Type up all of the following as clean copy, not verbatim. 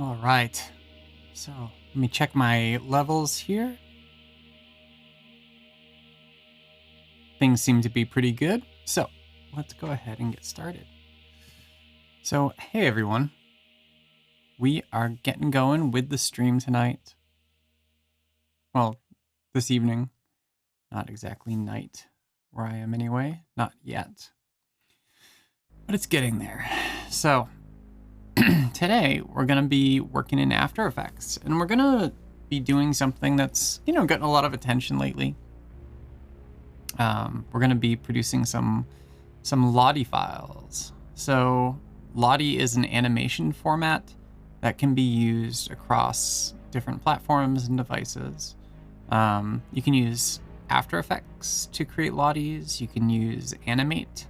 All right, so let me check my levels here. Things seem to be pretty good, so let's go ahead and get started. So, hey everyone, we are getting going with the stream tonight. Well, this evening, not exactly night where I am anyway, not yet, but it's getting there. So, today we're going to be working in After Effects, and we're going to be doing something that's, gotten a lot of attention lately. We're going to be producing some Lottie files. So Lottie is an animation format that can be used across different platforms and devices. You can use After Effects to create Lotties. You can use Animate,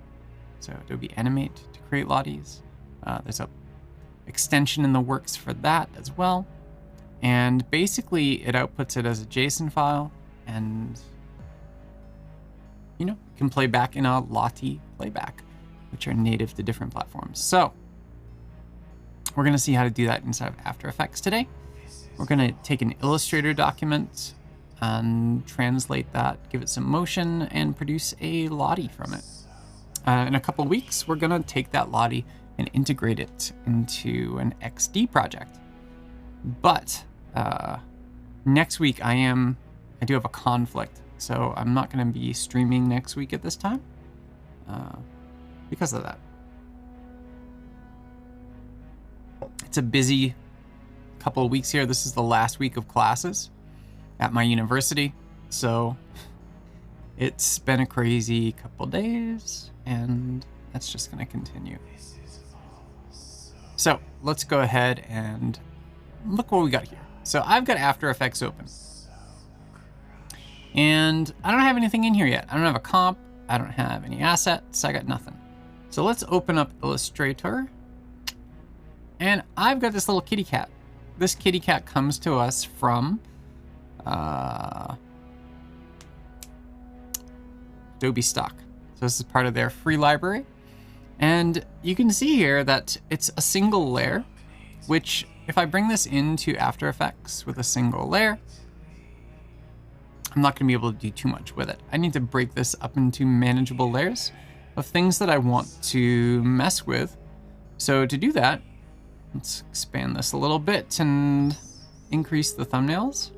so Adobe Animate, to create Lotties. There's a extension in the works for that as well. And basically it outputs it as a JSON file, and it can play back in a Lottie playback, which are native to different platforms. So we're going to see how to do that inside of After Effects today. We're going to take an Illustrator document and translate that, give it some motion, and produce a Lottie from it. In a couple weeks, we're going to take that Lottie and integrate it into an XD project. But next week I do have a conflict, so I'm not going to be streaming next week at this time because of that. It's a busy couple of weeks here. This is the last week of classes at my university, so it's been a crazy couple days, and that's just going to continue. So let's go ahead and look what we got here. So I've got After Effects open, and I don't have anything in here yet. I don't have a comp. I don't have any assets. I got nothing. So let's open up Illustrator, and I've got this little kitty cat. This kitty cat comes to us from Adobe Stock. So this is part of their free library. And you can see here that it's a single layer, which if I bring this into After Effects with a single layer, I'm not going to be able to do too much with it. I need to break this up into manageable layers of things that I want to mess with. So to do that, let's expand this a little bit and increase the thumbnails.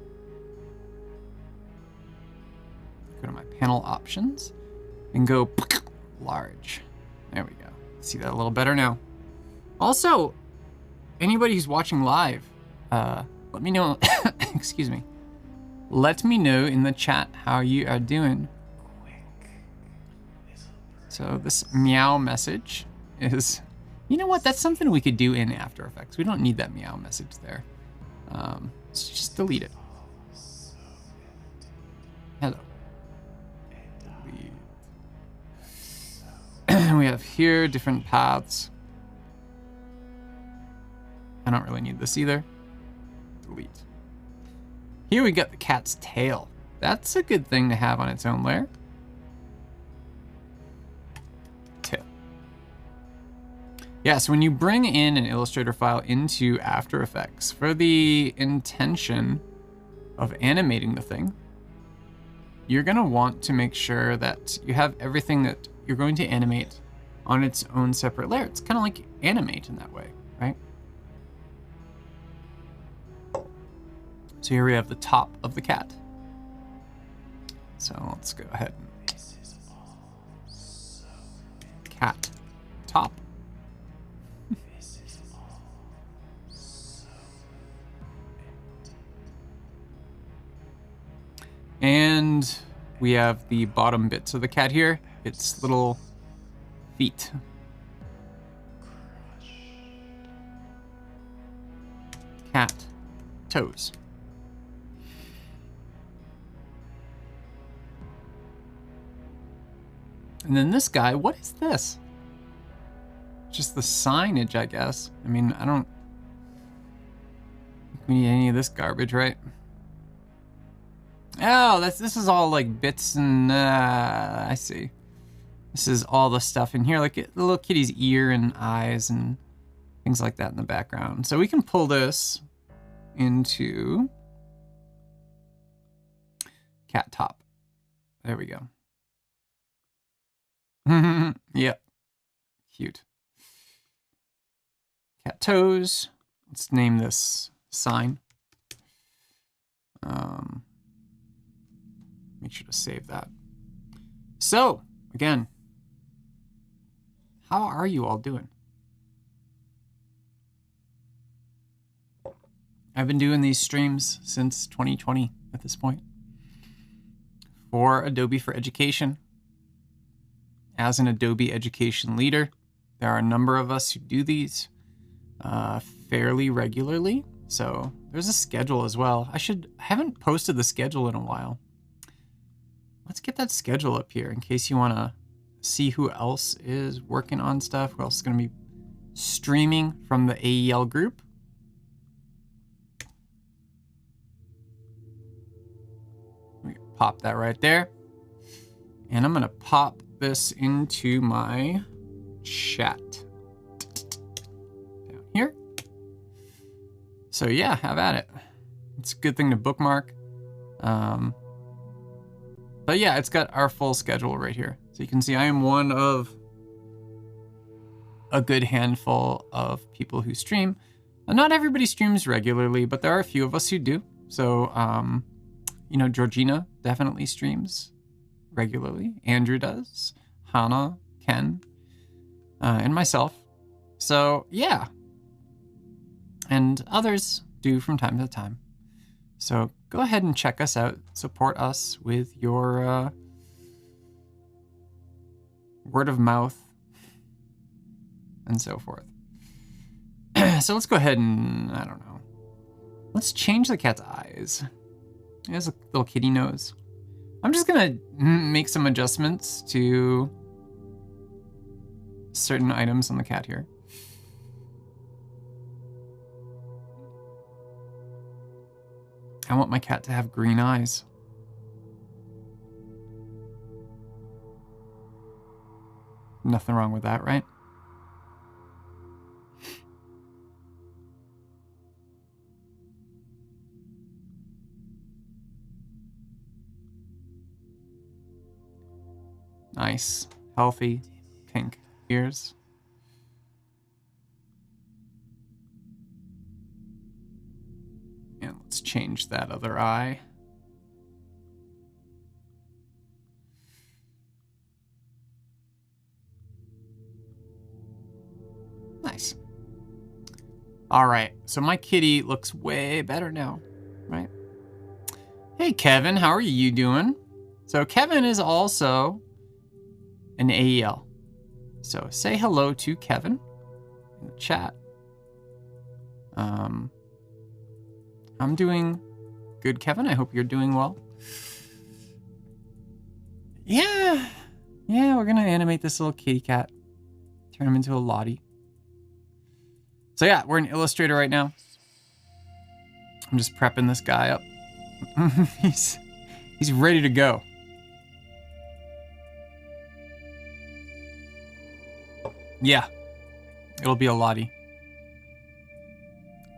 Go to my panel options and go large. There we go. See that a little better now. Also, anybody who's watching live, let me know, excuse me. Let me know in the chat how you are doing. So this meow message is, you know what? That's something we could do in After Effects. We don't need that meow message there. Let's just delete it. Hello. We have here different paths. I don't really need this either. Delete. Here we got the cat's tail. That's a good thing to have on its own layer. Tail. Yeah, so when you bring in an Illustrator file into After Effects for the intention of animating the thing, you're going to want to make sure that you have everything that you're going to animate on its own separate layer. It's kind of like Animate in that way, right? So here we have the top of the cat. So let's go ahead and cat top. And we have the bottom bits of the cat here. Its little feet. Cat toes. And then this guy, what is this? Just the signage, I guess. I mean, I don't think we need any of this garbage, right? Oh, this is all like bits and I see. This is all the stuff in here, like the little kitty's ear and eyes and things like that in the background. So we can pull this into cat top. There we go. Yep. Cute. Cat toes. Let's name this sign. Make sure to save that. So, again, how are you all doing? I've been doing these streams since 2020 at this point for Adobe for Education. As an Adobe education leader, there are a number of us who do these fairly regularly. So there's a schedule as well. I haven't posted the schedule in a while. Let's get that schedule up here in case you want to see who else is working on stuff, who else is going to be streaming from the AEL group. Pop that right there. And I'm going to pop this into my chat down here. So yeah, have at it. It's a good thing to bookmark. But yeah, it's got our full schedule right here. So you can see I am one of a good handful of people who stream. Not everybody streams regularly, but there are a few of us who do. So, you know, Georgina definitely streams regularly. Andrew does. Hannah, Ken, and myself. So, yeah. And others do from time to time. So go ahead and check us out. Support us with your word of mouth and so forth. So let's go ahead and, I don't know. Let's change the cat's eyes. It has a little kitty nose. I'm just gonna make some adjustments to certain items on the cat here. I want my cat to have green eyes. Nothing wrong with that, right? Nice, healthy, pink ears. And let's change that other eye. Nice. All right, so my kitty looks way better now, right? Hey, Kevin, how are you doing? So Kevin is also an AEL. So say hello to Kevin in the chat. I'm doing good, Kevin. I hope you're doing well. Yeah, we're gonna animate this little kitty cat. Turn him into a Lottie. So yeah, we're in Illustrator right now. I'm just prepping this guy up. He's ready to go. Yeah, it'll be a Lottie.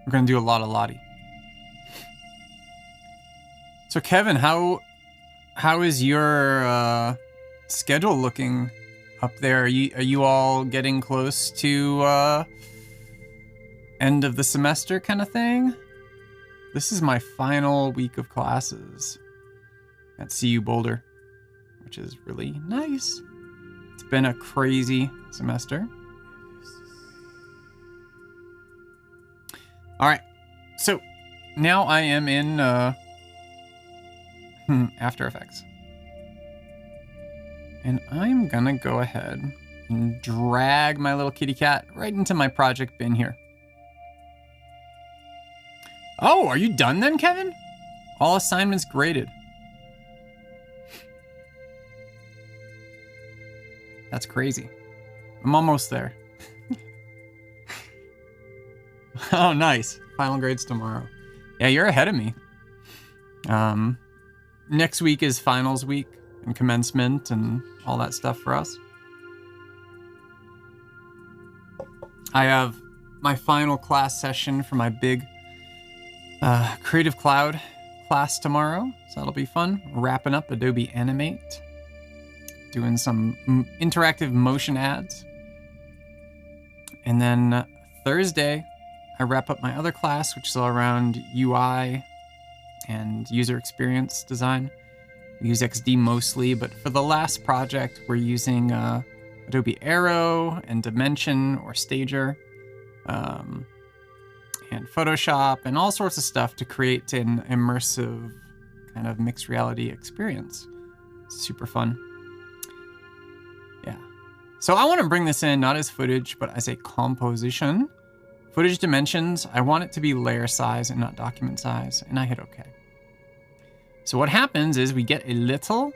We're gonna do a lot of Lottie. So Kevin, how is your schedule looking up there? Are you all getting close to end of the semester kind of thing? This is my final week of classes at CU Boulder, which is really nice. It's been a crazy semester. All right, so now I am in After Effects. And I'm gonna go ahead and drag my little kitty cat right into my project bin here. Oh, are you done then, Kevin? All assignments graded. That's crazy. I'm almost there. Oh, nice. Final grades tomorrow. Yeah, you're ahead of me. Next week is finals week and commencement and all that stuff for us. I have my final class session for my big Creative Cloud class tomorrow, so that'll be fun. Wrapping up Adobe Animate, doing some interactive motion ads. And then Thursday, I wrap up my other class, which is all around UI and user experience design. We use XD mostly, but for the last project, we're using Adobe Aero and Dimension or Stager, and Photoshop and all sorts of stuff to create an immersive kind of mixed reality experience. Super fun. Yeah. So I want to bring this in not as footage, but as a composition. Footage dimensions, I want it to be layer size and not document size, and I hit OK. So what happens is we get a little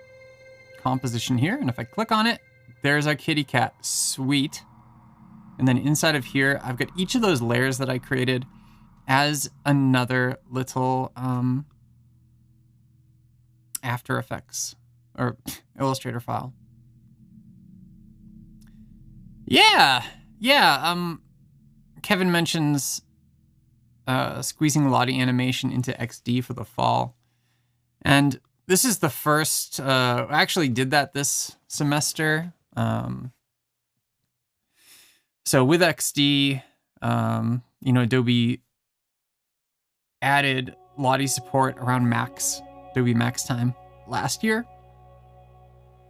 composition here, and if I click on it, there's our kitty cat. Sweet. And then inside of here, I've got each of those layers that I created as another little After Effects or Illustrator file. Yeah. Kevin mentions squeezing Lottie animation into XD for the fall. And this is the first, I actually did that this semester. So with XD, Adobe added Lottie support around Adobe Max time last year.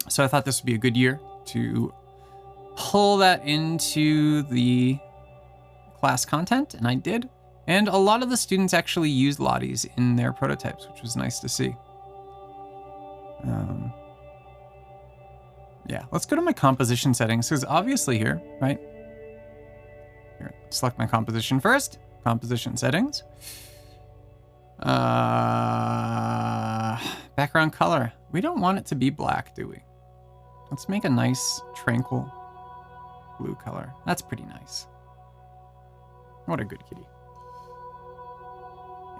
So I thought this would be a good year to pull that into the class content, and I did. And a lot of the students actually used Lotties in their prototypes, which was nice to see. Yeah, let's go to my composition settings, because obviously here, right? Here, select my composition first. Composition settings. Background color. We don't want it to be black, do we? Let's make a nice, tranquil blue color. That's pretty nice. What a good kitty.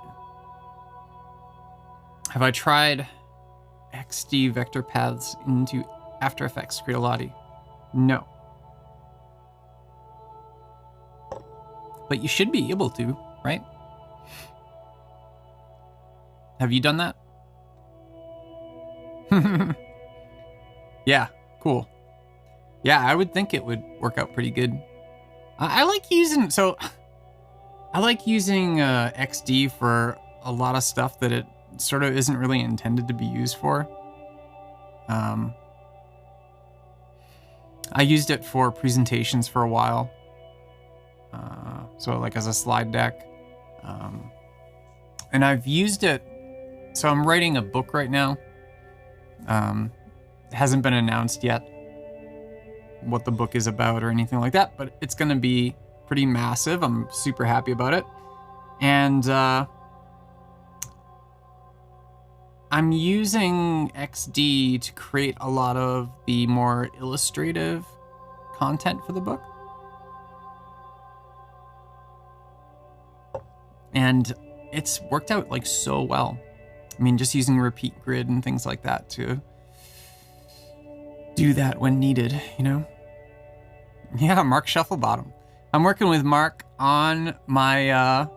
Yeah. Have I tried XD vector paths into After Effects to create a Lottie? No. But you should be able to, right? Have you done that? Yeah, cool. Yeah, I would think it would work out pretty good. I like using XD for a lot of stuff that it sort of isn't really intended to be used for. I used it for presentations for a while. So like as a slide deck. And I've used it, so I'm writing a book right now. It hasn't been announced yet what the book is about or anything like that, but it's gonna be pretty massive. I'm super happy about it. And I'm using XD to create a lot of the more illustrative content for the book. And it's worked out like so well. I mean, just using repeat grid and things like that to do that when needed, you know? Yeah, Mark Shufflebottom. I'm working with Mark on my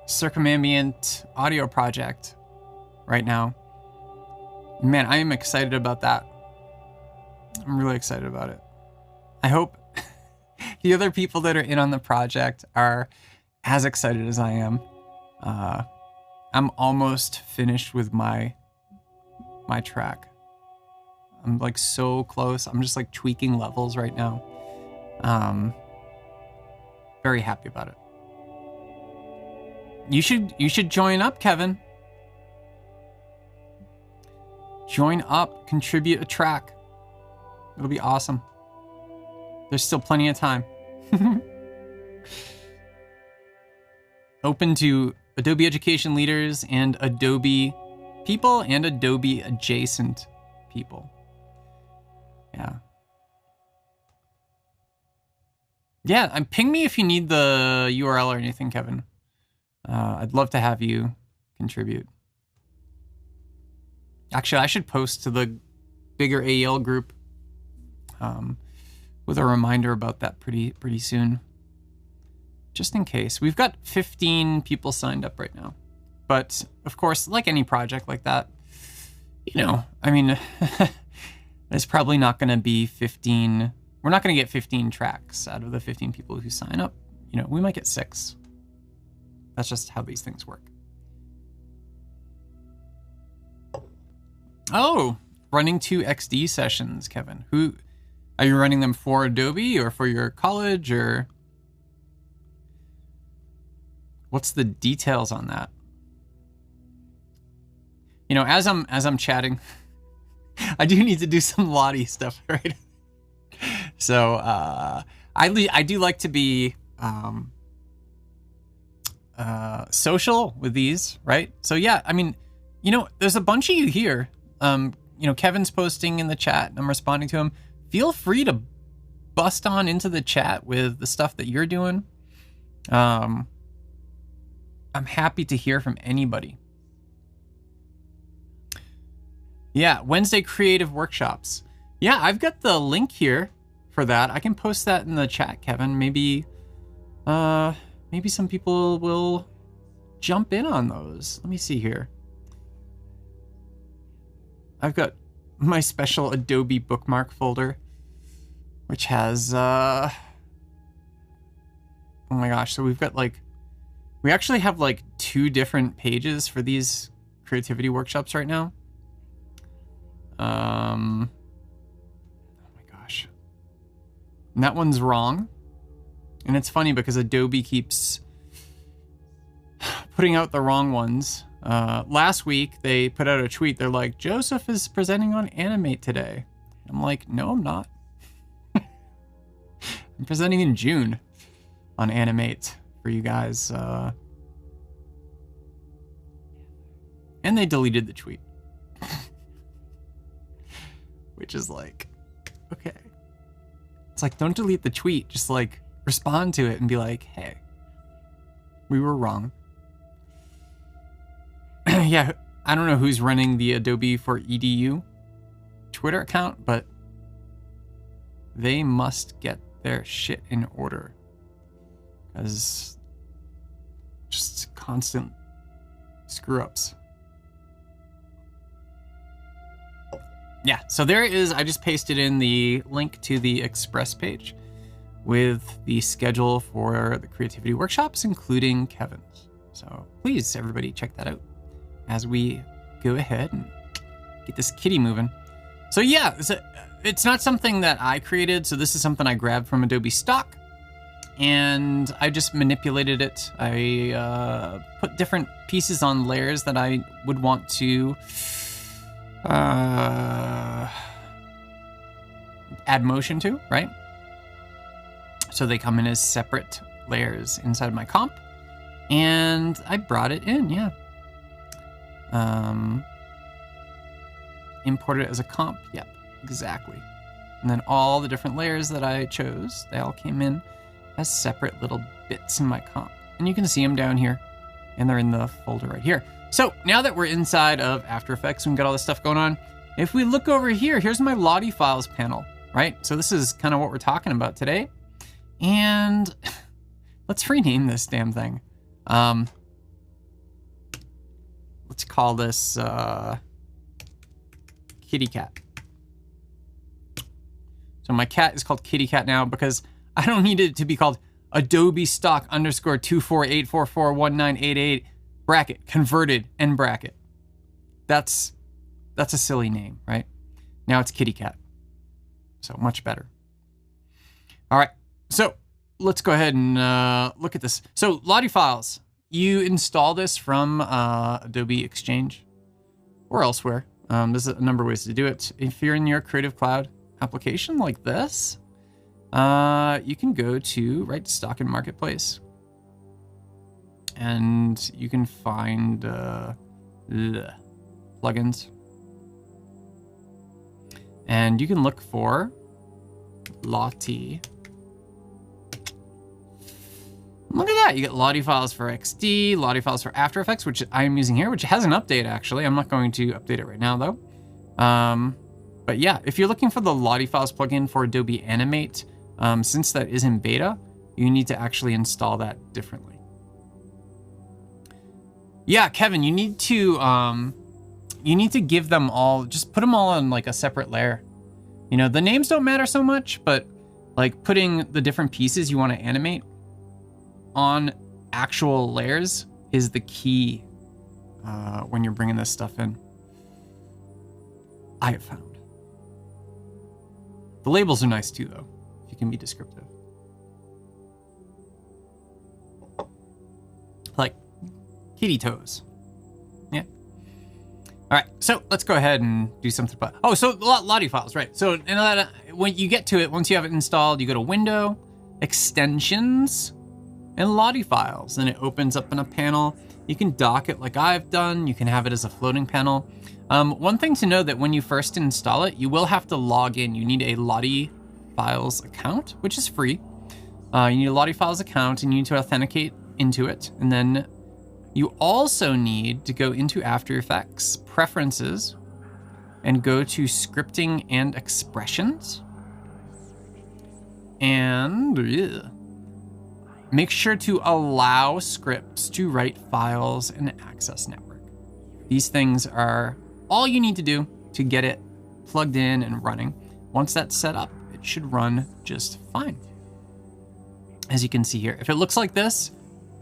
circumambient audio project right now. Man, I am excited about that. I'm really excited about it. I hope the other people that are in on the project are as excited as I am. I'm almost finished with my track. I'm like so close. I'm just like tweaking levels right now. Very happy about it. You should join up, Kevin. Join up, contribute a track. It'll be awesome. There's still plenty of time. Open to Adobe education leaders and Adobe people and Adobe adjacent people. Yeah. Yeah, and ping me if you need the URL or anything, Kevin. I'd love to have you contribute. Actually, I should post to the bigger AEL group with a reminder about that pretty soon. Just in case. We've got 15 people signed up right now. But of course, like any project like that, you know, I mean, there's probably not going to be 15. We're not going to get 15 tracks out of the 15 people who sign up. You know, we might get 6. That's just how these things work. Oh, running 2 XD sessions, Kevin. Who are you running them for? Adobe or for your college, or what's the details on that? You know, as I'm chatting, I do need to do some Lottie stuff, right? So I do like to be social with these, right? So yeah, I mean, you know, there's a bunch of you here. You know, Kevin's posting in the chat and I'm responding to him. Feel free to bust on into the chat with the stuff that you're doing. I'm happy to hear from anybody. Yeah, Wednesday creative workshops. Yeah, I've got the link here for that. I can post that in the chat, Kevin. Maybe some people will jump in on those. Let me see here. I've got my special Adobe bookmark folder, which has, oh my gosh. So we've got we actually have 2 different pages for these creativity workshops right now. Oh my gosh. And that one's wrong. And it's funny because Adobe keeps putting out the wrong ones. Last week, they put out a tweet. They're like, Joseph is presenting on Animate today. I'm like, no, I'm not. I'm presenting in June on Animate for you guys. And they deleted the tweet. Which is like, okay. It's like, don't delete the tweet. Just respond to it and be like, hey, we were wrong. Yeah, I don't know who's running the Adobe for EDU Twitter account, but they must get their shit in order. Because just constant screw-ups. Yeah, so there is, I just pasted in the link to the Express page with the schedule for the creativity workshops, including Kevin's. So please, everybody, check that out as we go ahead and get this kitty moving. So yeah, it's not something that I created. So this is something I grabbed from Adobe stock and I just manipulated it. I put different pieces on layers that I would want to add motion to, right? So they come in as separate layers inside my comp, and I brought it in, yeah. Import it as a comp, yep, exactly. And then all the different layers that I chose, they all came in as separate little bits in my comp. And you can see them down here, and they're in the folder right here. So now that we're inside of After Effects and we've got all this stuff going on, if we look over here, here's my Lottie Files panel, right? So this is kind of what we're talking about today. And let's rename this damn thing. Let's call this Kitty Cat. So my cat is called Kitty Cat now because I don't need it to be called Adobe stock _248441988 bracket converted end bracket. That's a silly name, right? Now it's Kitty Cat. So much better. All right. So let's go ahead and look at this. So Lottie Files, you install this from Adobe Exchange or elsewhere. There's a number of ways to do it. If you're in your Creative Cloud application like this, you can go to Stock and Marketplace, and you can find plugins, and you can look for Lottie. Look at that, you get Lottie Files for XD, Lottie Files for After Effects, which I am using here, which has an update actually. I'm not going to update it right now though. But yeah, if you're looking for the Lottie Files plugin for Adobe Animate, Since that is in beta, you need to actually install that differently. Yeah, Kevin, you need to give them all, just put them all on like a separate layer. You know, the names don't matter so much, but like putting the different pieces you want to animate on actual layers is the key when you're bringing this stuff in. I have found. The labels are nice too, though, if you can be descriptive. Like kitty toes. Yeah. All right, so let's go ahead and do something about. Oh, so Lottie Files, right? So when you get to it, once you have it installed, you go to Window, Extensions, and Lottie Files, and it opens up in a panel. You can dock it like I've done. You can have it as a floating panel. One thing to know that when you first install it, you will have to log in. You need a Lottie Files account, which is free. You need a Lottie Files account, and you need to authenticate into it. And then you also need to go into After Effects, Preferences, and go to Scripting and Expressions. And make sure to allow scripts to write files and access network. These things are all you need to do to get it plugged in and running. Once that's set up, it should run just fine. As you can see here, if it looks like this,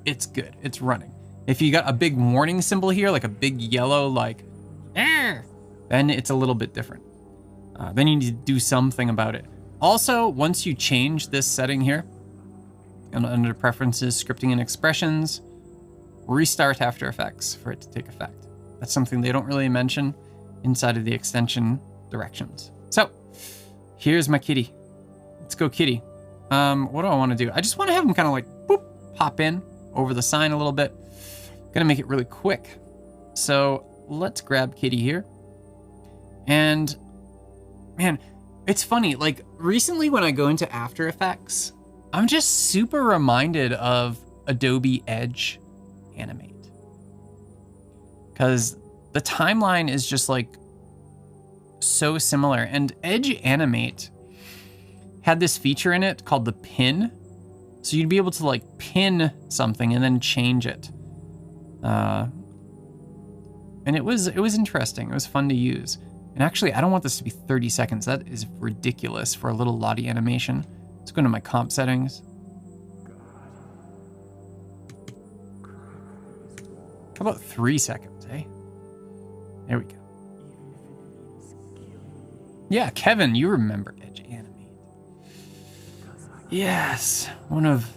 it's good, it's running. If you got a big warning symbol here, like a big yellow, like, then it's a little bit different. Then you need to do something about it. Also, once you change this setting here, and under Preferences, Scripting and Expressions, restart After Effects for it to take effect. That's something they don't really mention inside of the extension directions. So, here's my kitty. Let's go kitty. What do I want to do? I just want to have him kind of like, boop, pop in over the sign a little bit. Gonna make it really quick. So let's grab kitty here. And man, it's funny, like recently when I go into After Effects, I'm just super reminded of Adobe Edge Animate. Because the timeline is just like so similar. And Edge Animate had this feature in it called the pin. So you'd be able to like pin something and then change it. And it was interesting. It was fun to use. And actually, I don't want this to be 30 seconds. That is ridiculous for a little Lottie animation. Let's go into my comp settings. How about 3 seconds, eh? There we go. Yeah, Kevin, you remember Edge Animate. Yes, one of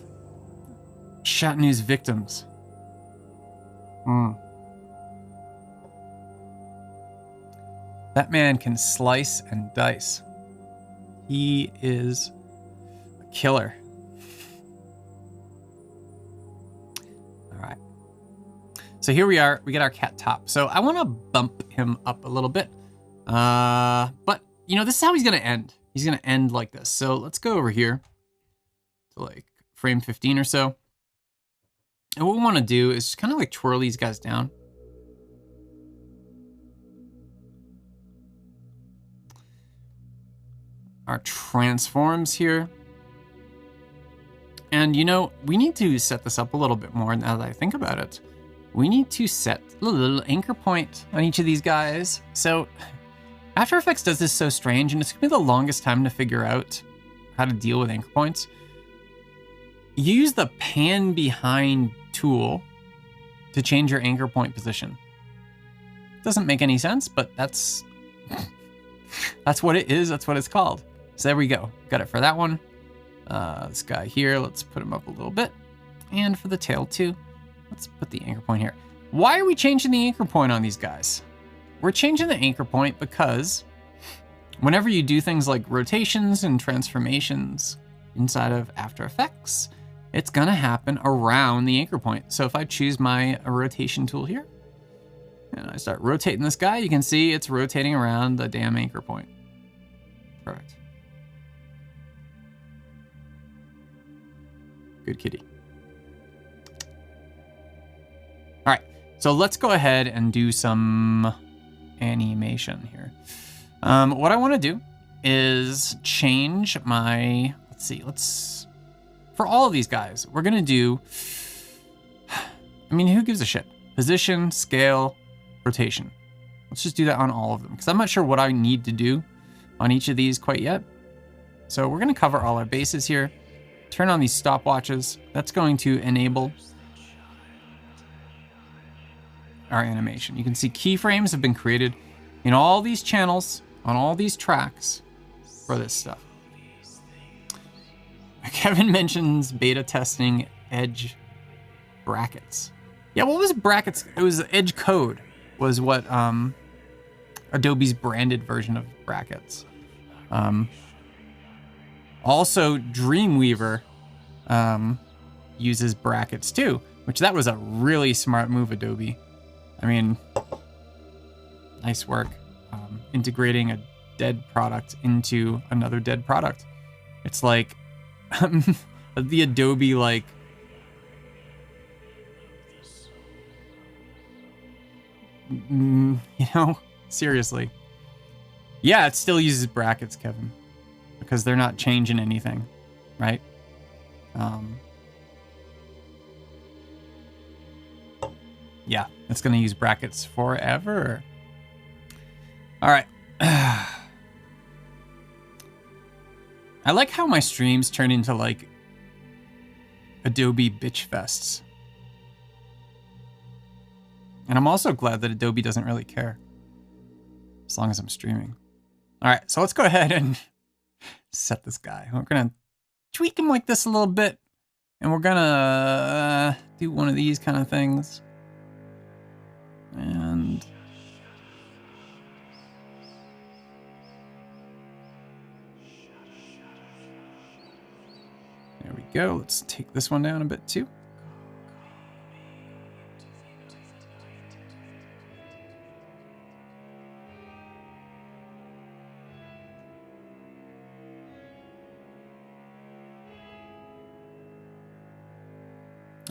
Shatnu's victims. That man can slice and dice. He is a killer. All right. So here we are. We get our cat top. So I want to bump him up a little bit. But, you know, this is how he's going to end. He's going to end like this. So let's go over here to like frame 15 or so. And what we want to do is just kind of like twirl these guys down. Our transforms here. And you know, we need to set this up a little bit more now that I think about it. We need to set a little anchor point on each of these guys. So After Effects does this so strange, and it's gonna be the longest time to figure out how to deal with anchor points. Use the pan behind tool to change your anchor point position. Doesn't make any sense, but that's what it is. That's what it's called. So there we go. Got it for that one. This guy here, let's put him up a little bit. And for the tail too, let's put the anchor point here. Why are we changing the anchor point on these guys? We're changing the anchor point because whenever you do things like rotations and transformations inside of After Effects, it's gonna happen around the anchor point. So if I choose my rotation tool here, and I start rotating this guy, you can see it's rotating around the damn anchor point. Perfect. Good kitty. All right, so let's go ahead and do some animation here. What I wanna do is change my, let's see, for all of these guys, we're gonna do, I mean, who gives a shit? Position, scale, rotation. Let's just do that on all of them, because I'm not sure what I need to do on each of these quite yet. So we're gonna cover all our bases here. Turn on these stopwatches. That's going to enable our animation. You can see keyframes have been created in all these channels, on all these tracks for this stuff. Kevin mentions beta testing edge brackets. Yeah, what was brackets? It was edge code was what Adobe's branded version of brackets. Also, Dreamweaver uses brackets too, which that was a really smart move, Adobe. I mean, nice work integrating a dead product into another dead product. It's like the Adobe, like, you know, seriously. Yeah, it still uses brackets, Kevin, because they're not changing anything, right? Yeah, it's gonna use brackets forever. All right. I like how my streams turn into like Adobe bitch fests. And I'm also glad that Adobe doesn't really care as long as I'm streaming. All right, so let's go ahead and set this guy. We're gonna tweak him like this a little bit, and we're gonna do one of these kind of things. And there we go. Let's take this one down a bit too.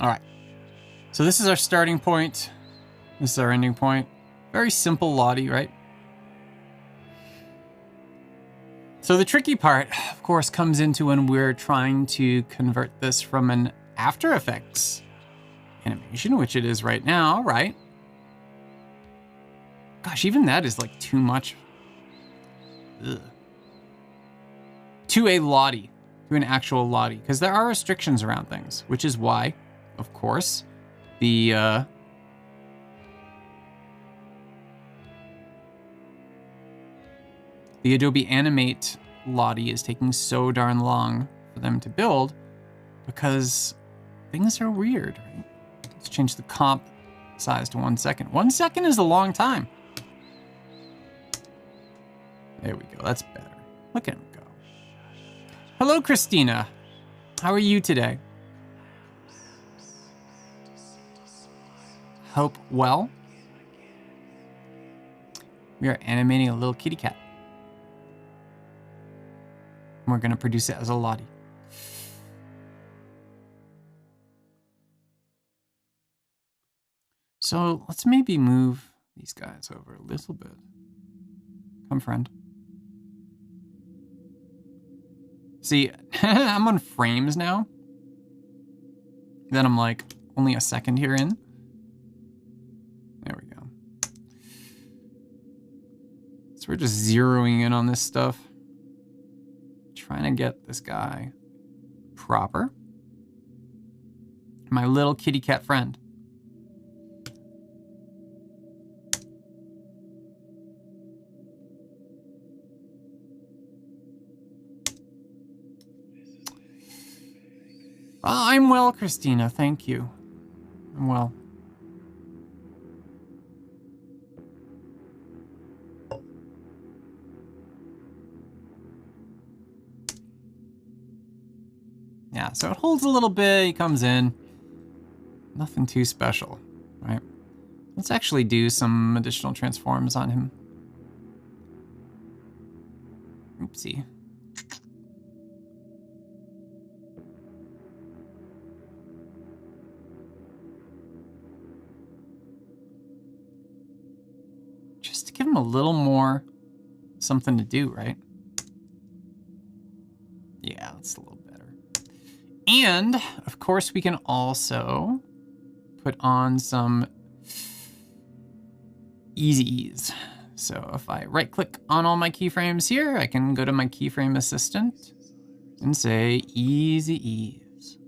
All right, so this is our starting point. This is our ending point. Very simple Lottie, right? So the tricky part, of course, comes into when we're trying to convert this from an After Effects animation, which it is right now, right? Gosh, even that is like too much. Ugh. To a Lottie, to an actual Lottie, because there are restrictions around things, which is why, of course, the Adobe Animate Lottie is taking so darn long for them to build, because things are weird, right? Let's change the comp size to 1 second. 1 second is a long time. There we go, that's better. Look at him go. Hello, Christina. How are you today? Hope well. We are animating a little kitty cat. We're gonna produce it as a Lottie. So let's maybe move these guys over a little bit. Come, friend. See, I'm on frames now. Then I'm like only a second here in. There we go. So we're just zeroing in on this stuff. Trying to get this guy proper. My little kitty cat friend. I'm well, Christina, thank you. I'm well. Yeah, so it holds a little bit, he comes in. Nothing too special, right? Let's actually do some additional transforms on him. Oopsie. Just to give him a little more something to do, right? Yeah, that's a little And of course we can also put on some easy ease. So if I right click on all my keyframes here, I can go to my keyframe assistant and say easy ease.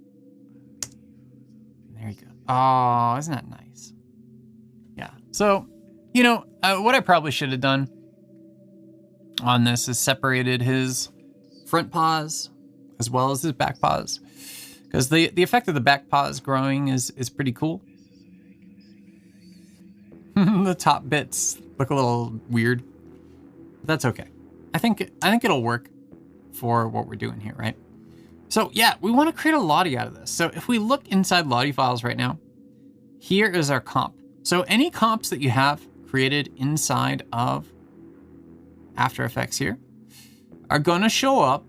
There you go. Oh, isn't that nice? Yeah. So, you know, what I probably should have done on this is separated his front paws as well as his back paws, because the effect of the back paws growing is pretty cool. The top bits look a little weird, but that's okay. I think it'll work for what we're doing here, right? So yeah, we want to create a Lottie out of this. So if we look inside Lottie Files right now, here is our comp. So any comps that you have created inside of After Effects here are going to show up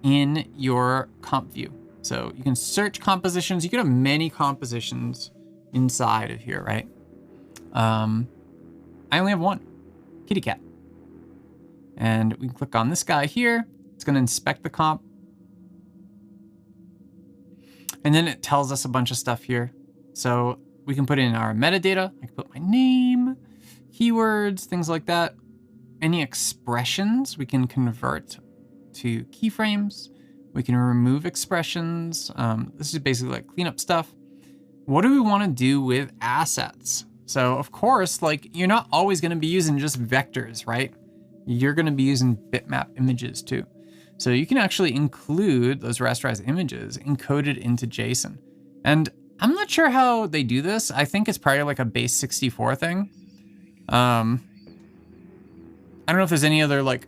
in your comp view. So you can search compositions. You can have many compositions inside of here, right? I only have one, kitty cat. And we can click on this guy here. It's going to inspect the comp. And then it tells us a bunch of stuff here. So we can put in our metadata. I can put my name, keywords, things like that. Any expressions we can convert to keyframes. We can remove expressions. This is basically like cleanup stuff. What do we want to do with assets? So of course, like you're not always going to be using just vectors, right? You're going to be using bitmap images too. So you can actually include those rasterized images encoded into JSON. And I'm not sure how they do this. I think it's probably like a base 64 thing. I don't know if there's any other like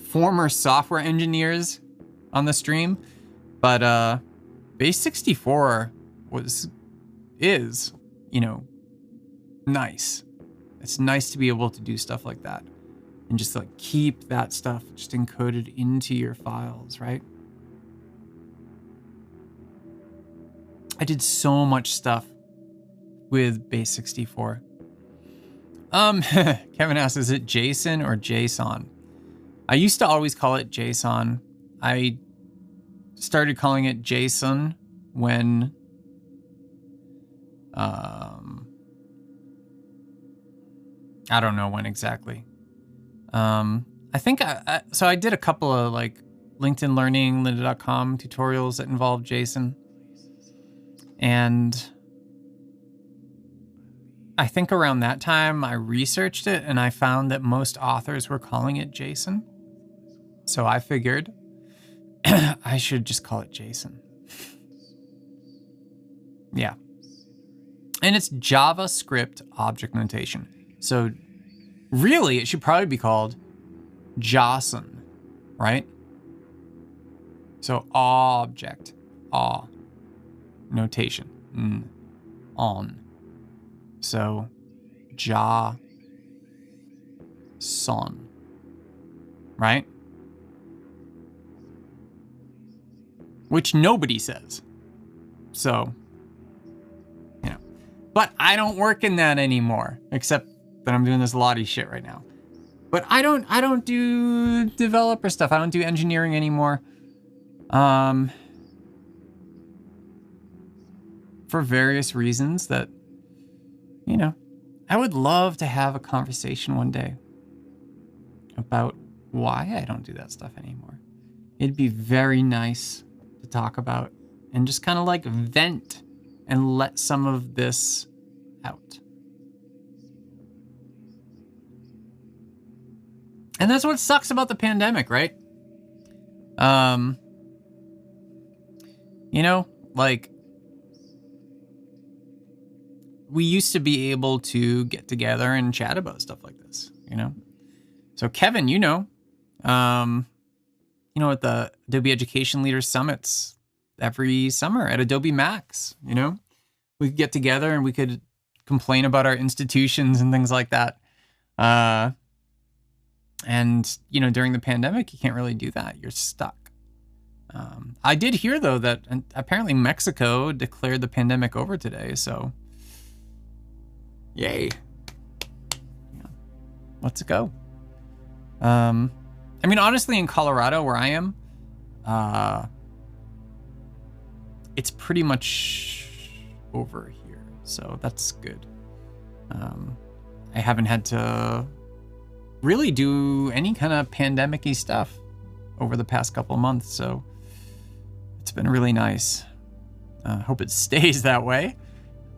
former software engineers on the stream, but base 64 is, you know, nice. It's nice to be able to do stuff like that and just like keep that stuff just encoded into your files, right? I did so much stuff with base 64. Kevin asks, is it JSON or JSON? I used to always call it JSON. I started calling it JSON when I don't know when exactly. I think so I did a couple of like LinkedIn Learning, lynda.com tutorials that involved JSON. And I think around that time I researched it and I found that most authors were calling it JSON. So I figured I should just call it JSON. Yeah. And it's JavaScript object notation. So really it should probably be called JSON, right? So object, notation, on. So JSON, right? Which nobody says. So, you know, but I don't work in that anymore, except that I'm doing this Lottie shit right now. But I don't do developer stuff. I don't do engineering anymore. For various reasons that, you know, I would love to have a conversation one day about why I don't do that stuff anymore. It'd be very nice to talk about and just kind of like vent and let some of this out. And that's what sucks about the pandemic, right? You know, like we used to be able to get together and chat about stuff like this, you know? So Kevin, you know at the Adobe Education Leaders Summits every summer at Adobe Max, you know, we could get together and we could complain about our institutions and things like that. And, you know, during the pandemic, you can't really do that. You're stuck. I did hear, though, that apparently Mexico declared the pandemic over today. So, yay. Yeah. Let's go. I mean, honestly, in Colorado, where I am, it's pretty much over here. So that's good. I haven't had to really do any kind of pandemic-y stuff over the past couple of months. So it's been really nice. Hope it stays that way.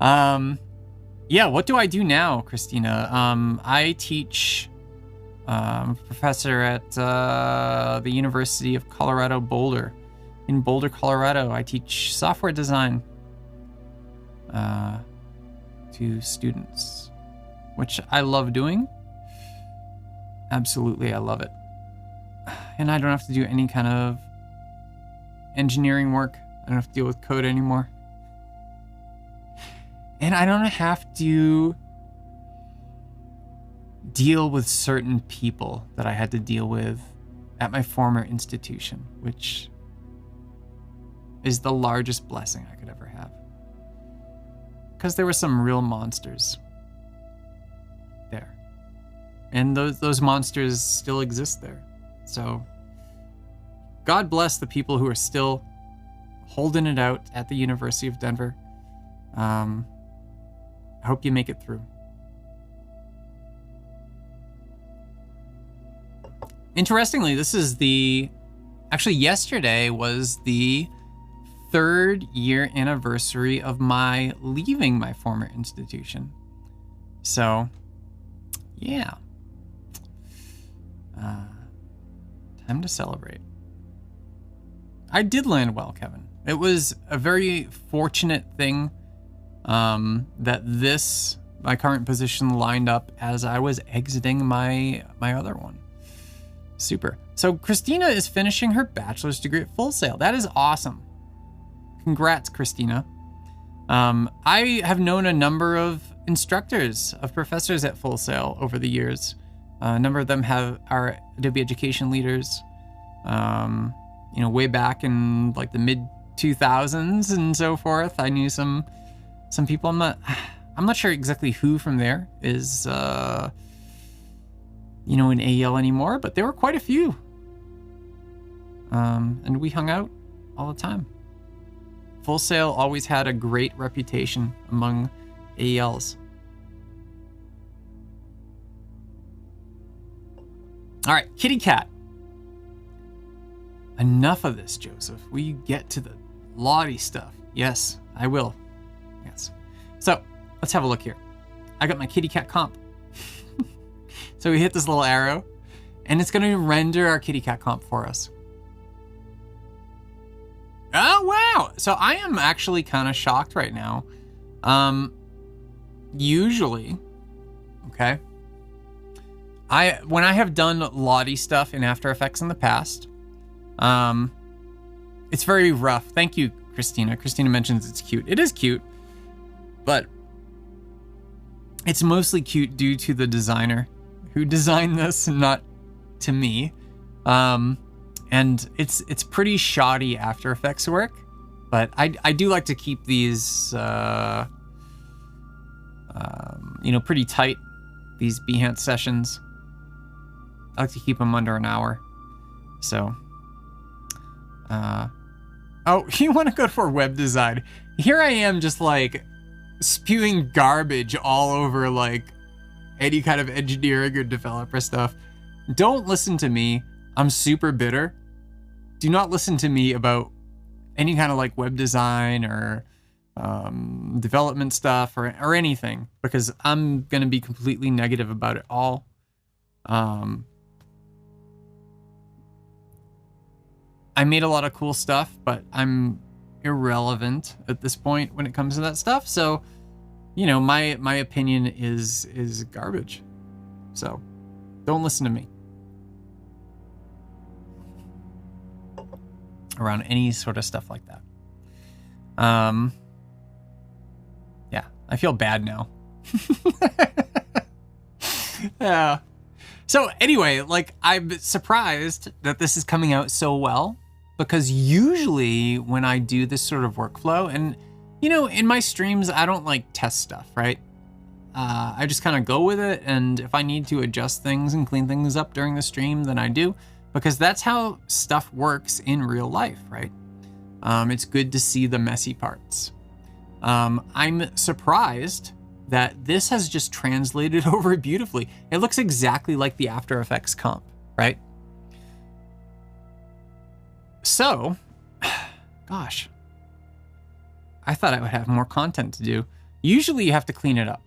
Yeah, what do I do now, Christina? I teach, professor at the University of Colorado Boulder. In Boulder, Colorado, I teach software design to students, which I love doing. Absolutely, I love it. And I don't have to do any kind of engineering work. I don't have to deal with code anymore. And I don't have to deal with certain people that I had to deal with at my former institution, which is the largest blessing I could ever have. Because there were some real monsters there. And those monsters still exist there. So God bless the people who are still holding it out at the University of Denver. I hope you make it through. Interestingly, actually yesterday was the 3rd year anniversary of my leaving my former institution. So, yeah. Time to celebrate. I did land well, Kevin. It was a very fortunate thing that my current position lined up as I was exiting my other one. Super. So Christina is finishing her bachelor's degree at Full Sail. That is awesome. Congrats, Christina. I have known a number of instructors, of professors at Full Sail over the years. A number of them are Adobe Education leaders. Way back in like the mid 2000s and so forth. I knew some people. I'm not sure exactly who from there is in AEL anymore, but there were quite a few. And we hung out all the time. Full Sail always had a great reputation among AELs. All right, kitty cat. Enough of this, Joseph. Will you get to the Lottie stuff? Yes, I will. Yes. So let's have a look here. I got my kitty cat comp. So we hit this little arrow, and it's going to render our kitty cat comp for us. Oh, wow. So I am actually kind of shocked right now. Usually, okay, when I have done Lottie stuff in After Effects in the past, it's very rough. Thank you, Christina. Christina mentions it's cute. It is cute, but it's mostly cute due to the designer who designed this, not to me. And it's pretty shoddy After Effects work, but I do like to keep these, pretty tight, these Behance sessions. I like to keep them under an hour. So, oh, you want to go for web design? Here I am just like spewing garbage all over like any kind of engineering or developer stuff. Don't listen to me. I'm super bitter. Do not listen to me about any kind of like web design or development stuff or anything, because I'm going to be completely negative about it all. I made a lot of cool stuff, but I'm irrelevant at this point when it comes to that stuff. So, my opinion is garbage. So, don't listen to me around any sort of stuff like that. Yeah, I feel bad now. Yeah. So anyway, like, I'm surprised that this is coming out so well, because usually when I do this sort of workflow, and in my streams, I don't like test stuff, right? I just kind of go with it, and if I need to adjust things and clean things up during the stream, then I do, because that's how stuff works in real life, right? It's good to see the messy parts. I'm surprised that this has just translated over beautifully. It looks exactly like the After Effects comp, right? So, gosh, I thought I would have more content to do. Usually you have to clean it up.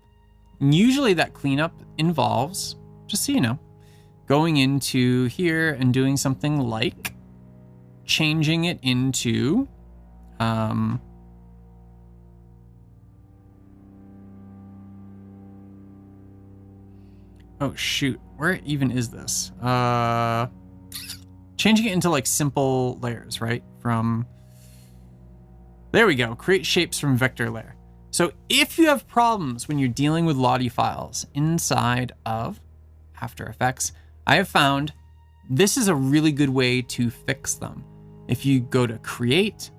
And usually that cleanup involves, just so you know, going into here and doing something like changing it into, oh shoot, where even is this? Changing it into like simple layers, right? From, there we go, create shapes from vector layer. So if you have problems when you're dealing with Lottie files inside of After Effects, I have found this is a really good way to fix them. If you go to create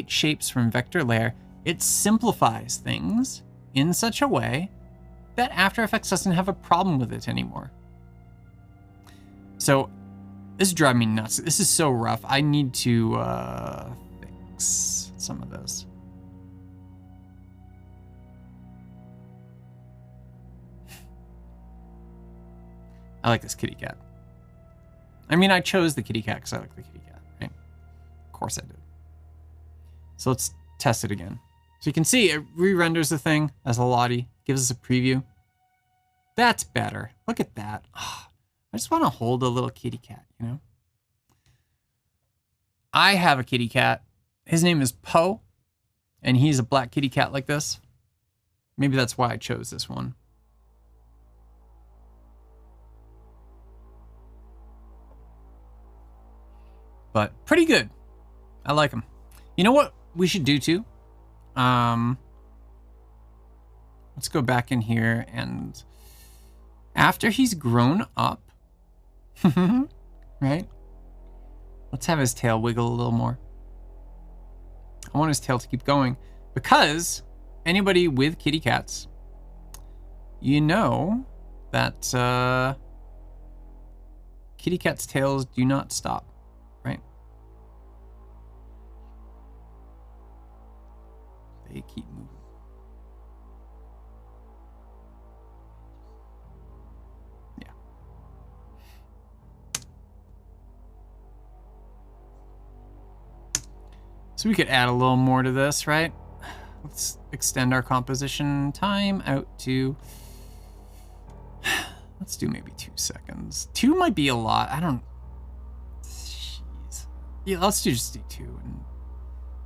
shapes from vector layer, it simplifies things in such a way that After Effects doesn't have a problem with it anymore. So this is driving me nuts. This is so rough. I need to fix some of this. I like this kitty cat. I mean, I chose the kitty cat because I like the kitty cat, right? Of course I did. So let's test it again. So you can see it re-renders the thing as a Lottie, gives us a preview. That's better. Look at that. Oh, I just want to hold a little kitty cat, you know? I have a kitty cat. His name is Poe, and he's a black kitty cat like this. Maybe that's why I chose this one. But pretty good. I like him. You know what we should do too? Let's go back in here and after he's grown up, right? Let's have his tail wiggle a little more. I want his tail to keep going because anybody with kitty cats, you know that kitty cats' tails do not stop. Right? They keep moving. Yeah. So we could add a little more to this, right? Let's extend our composition time out to, let's do maybe 2 seconds. 2 might be a lot. I don't, yeah, let's just do 2 and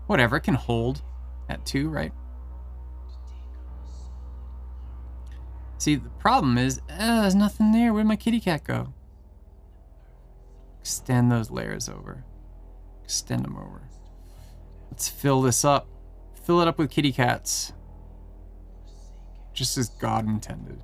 whatever, it can hold at 2, right? See, the problem is, there's nothing there. Where'd my kitty cat go? Extend those layers over. Extend them over. Let's fill this up. Fill it up with kitty cats. Just as God intended.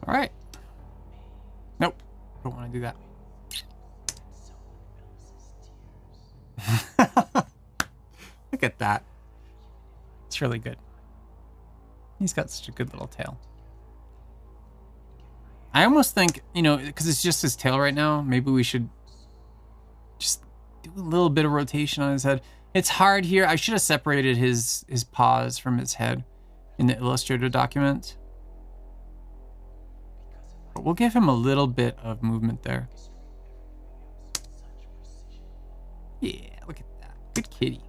All right. Nope. Don't want to do that. Look at that. It's really good. He's got such a good little tail. I almost think, you know, because it's just his tail right now, maybe we should just do a little bit of rotation on his head. It's hard here. I should have separated his paws from his head in the Illustrator document. But we'll give him a little bit of movement there. Yeah, look at that. Good kitty.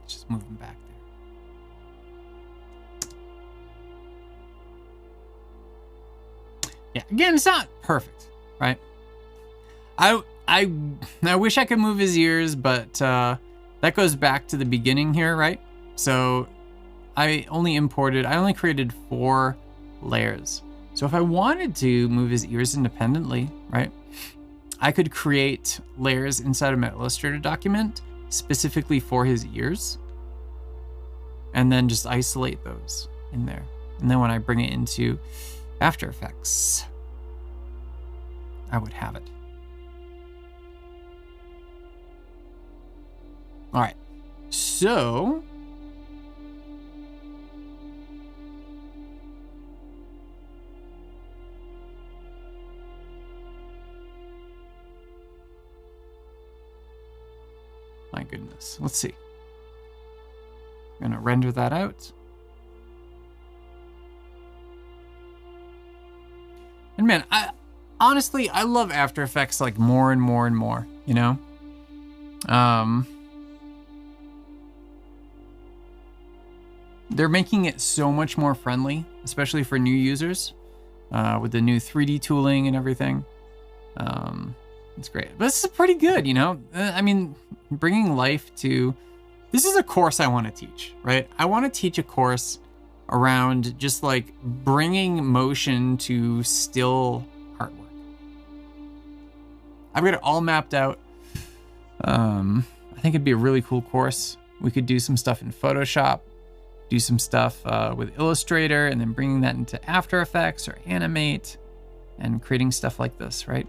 Just move him back there. Yeah, again, it's not perfect, right? I wish I could move his ears, but that goes back to the beginning here, right? So I only created 4 layers. So if I wanted to move his ears independently, right? I could create layers inside of my Illustrator document specifically for his ears, and then just isolate those in there. And then when I bring it into After Effects, I would have it. All right, so my goodness, let's see. I'm gonna render that out. And man, honestly, I love After Effects like more and more and more, you know? They're making it so much more friendly, especially for new users, with the new 3D tooling and everything. It's great. But this is pretty good, you know? I mean, bringing life to... This is a course I want to teach, right? I want to teach a course around just like bringing motion to still artwork. I've got it all mapped out. I think it'd be a really cool course. We could do some stuff in Photoshop, do some stuff with Illustrator, and then bringing that into After Effects or Animate and creating stuff like this, right?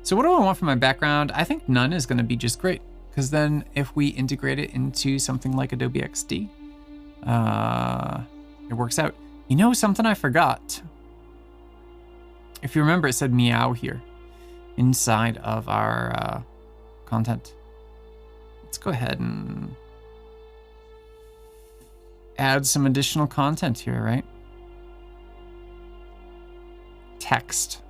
So what do I want for my background? I think none is going to be just great, because then if we integrate it into something like Adobe XD, it works out. You know something I forgot? If you remember, it said meow here inside of our content. Let's go ahead and add some additional content here, right? Text.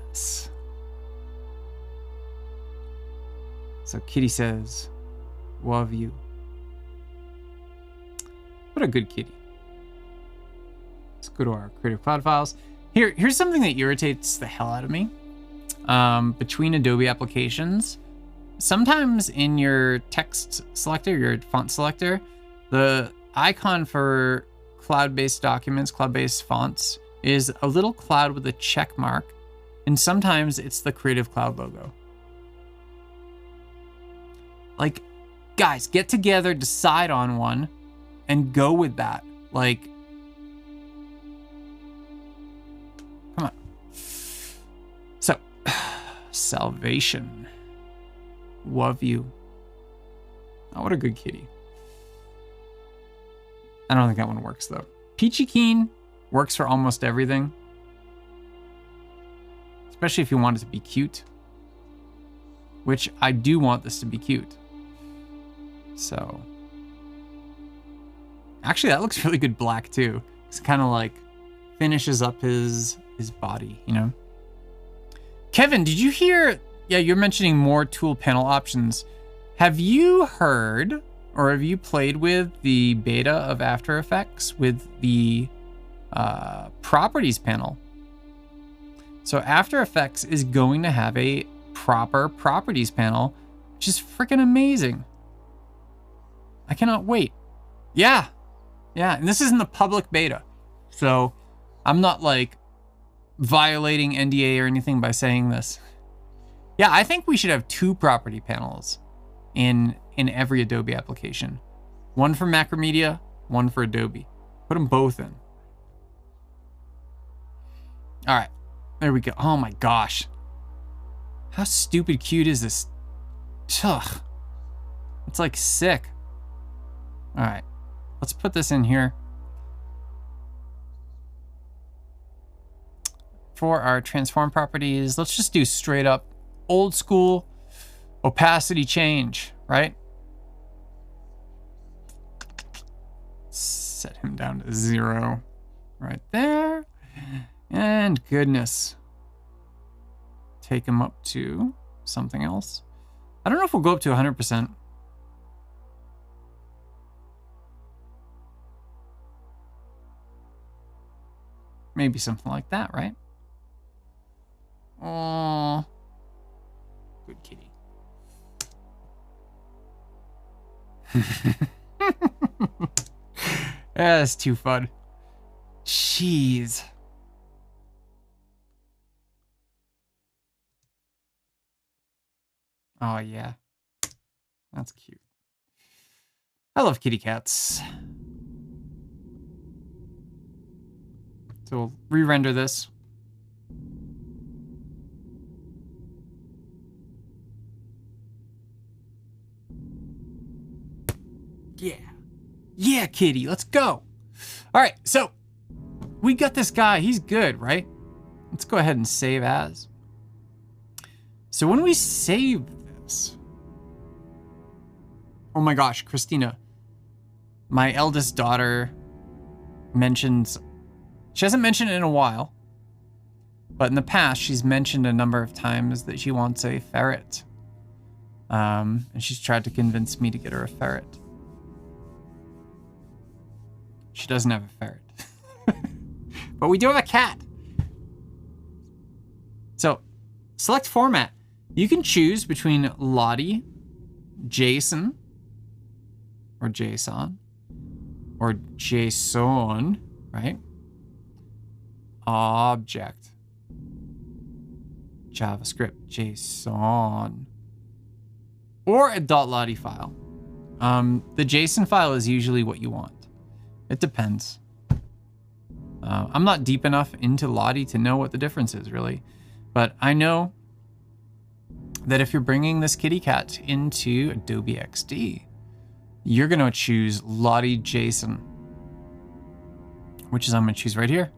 Yes. So Kitty says, love you. What a good kitty. Let's go to our Creative Cloud files. Here's something that irritates the hell out of me. Between Adobe applications, sometimes in your text selector, your font selector, the icon for cloud-based documents, cloud-based fonts, is a little cloud with a check mark, and sometimes it's the Creative Cloud logo. Like, guys, get together, decide on one, and go with that. Like, come on. So, Salvation. Love you. Oh, what a good kitty. I don't think that one works, though. Peachy Keen works for almost everything. Especially if you want it to be cute. Which I do want this to be cute. So... Actually, that looks really good black, too. It's kind of like finishes up his body, you know? Kevin, did you hear... Yeah, you're mentioning more tool panel options. Have you heard or have you played with the beta of After Effects with the properties panel? So After Effects is going to have a proper properties panel, which is freaking amazing. I cannot wait. Yeah. Yeah, and this is in the public beta. So I'm not like violating NDA or anything by saying this. Yeah, I think we should have 2 property panels in every Adobe application. One for Macromedia, one for Adobe. Put them both in. All right, there we go. Oh my gosh. How stupid cute is this? Ugh. It's like sick. All right, let's put this in here. For our transform properties, let's just do straight up old school opacity change, right? Set him down to 0 right there. And goodness. Take him up to something else. I don't know if we'll go up to 100%. Maybe something like that, right? Oh, good kitty. That's too fun. Jeez. Oh, yeah. That's cute. I love kitty cats. So we'll re-render this. Yeah. Yeah, kitty, let's go. All right, so we got this guy. He's good, right? Let's go ahead and save as. So when we save this, oh my gosh, Christina, my eldest daughter mentions, she hasn't mentioned it in a while, but in the past, she's mentioned a number of times that she wants a ferret. And she's tried to convince me to get her a ferret. She doesn't have a ferret. But we do have a cat. So, select format. You can choose between Lottie, Jason, or JSON, or JSON, right? Object, JavaScript, JSON, or a .lottie file. The JSON file is usually what you want. It depends. I'm not deep enough into Lottie to know what the difference is, really. But I know that if you're bringing this kitty cat into Adobe XD, you're going to choose Lottie JSON, which is I'm going to choose right here.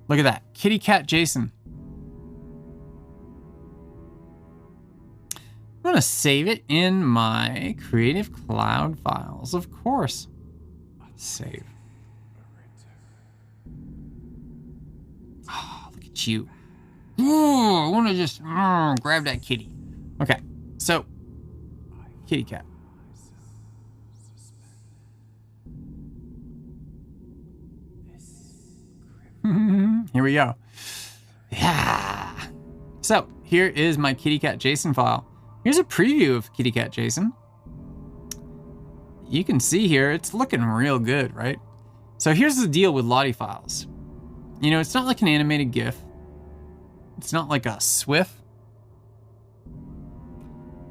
Look at that. Kitty cat JSON. I'm going to save it in my Creative Cloud files, of course. Save. Oh, look at you. Ooh, I want to just grab that kitty. Okay, so kitty cat. Here we go. Yeah. So here is my kitty cat JSON file. Here's a preview of kitty cat JSON. You can see here, it's looking real good, right? So here's the deal with Lottie Files. You know, it's not like an animated GIF. It's not like a SWIF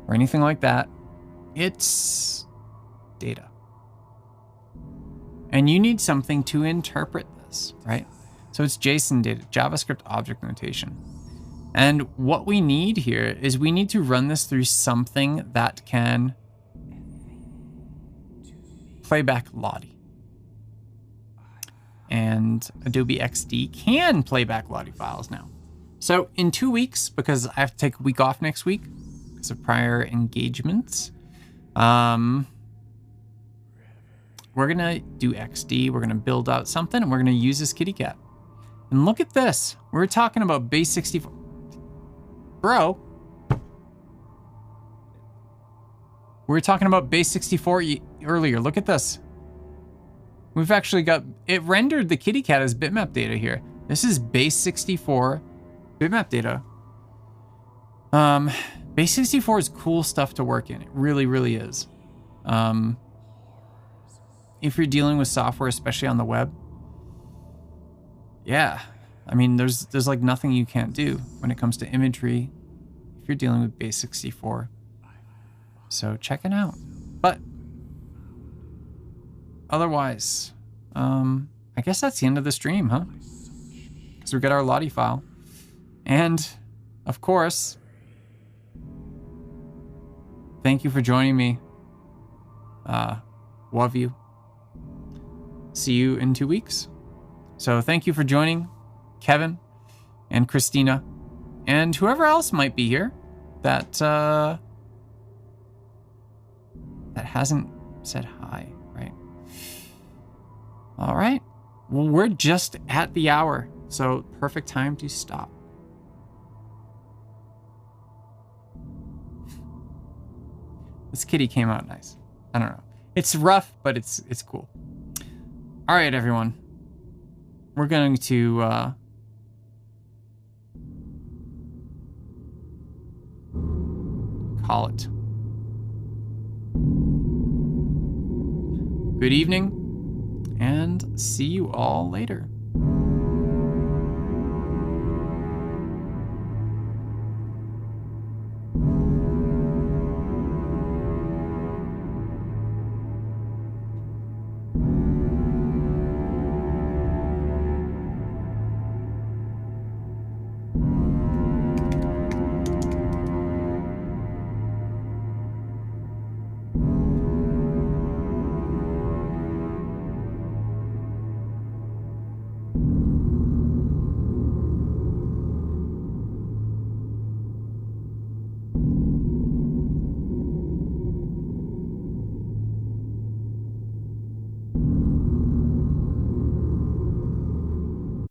or anything like that. It's data. And you need something to interpret this, right? So it's JSON data, JavaScript object notation. And what we need here is we need to run this through something that can play back Lottie. And Adobe XD can play back Lottie files now. So in 2 weeks, because I have to take a week off next week because of prior engagements, we're gonna do XD, we're gonna build out something, and we're gonna use this kitty cat. And look at this. We were talking about base 64. Bro. We were talking about base 64 earlier. Look at this. We've actually got, it rendered the kitty cat as bitmap data here. This is base 64 bitmap data. Base 64 is cool stuff to work in. It really, really is. If you're dealing with software, especially on the web, yeah. I mean, there's like nothing you can't do when it comes to imagery if you're dealing with base 64. So check it out. But otherwise, I guess that's the end of the stream, huh? So we got our Lottie file. And of course, thank you for joining me. Love you. See you in 2 weeks. So thank you for joining, Kevin and Christina and whoever else might be here that that hasn't said hi, right? All right. Well, we're just at the hour, so perfect time to stop. This kitty came out nice. I don't know. It's rough, but it's cool. All right, everyone. We're going to call it. good evening, and see you all later.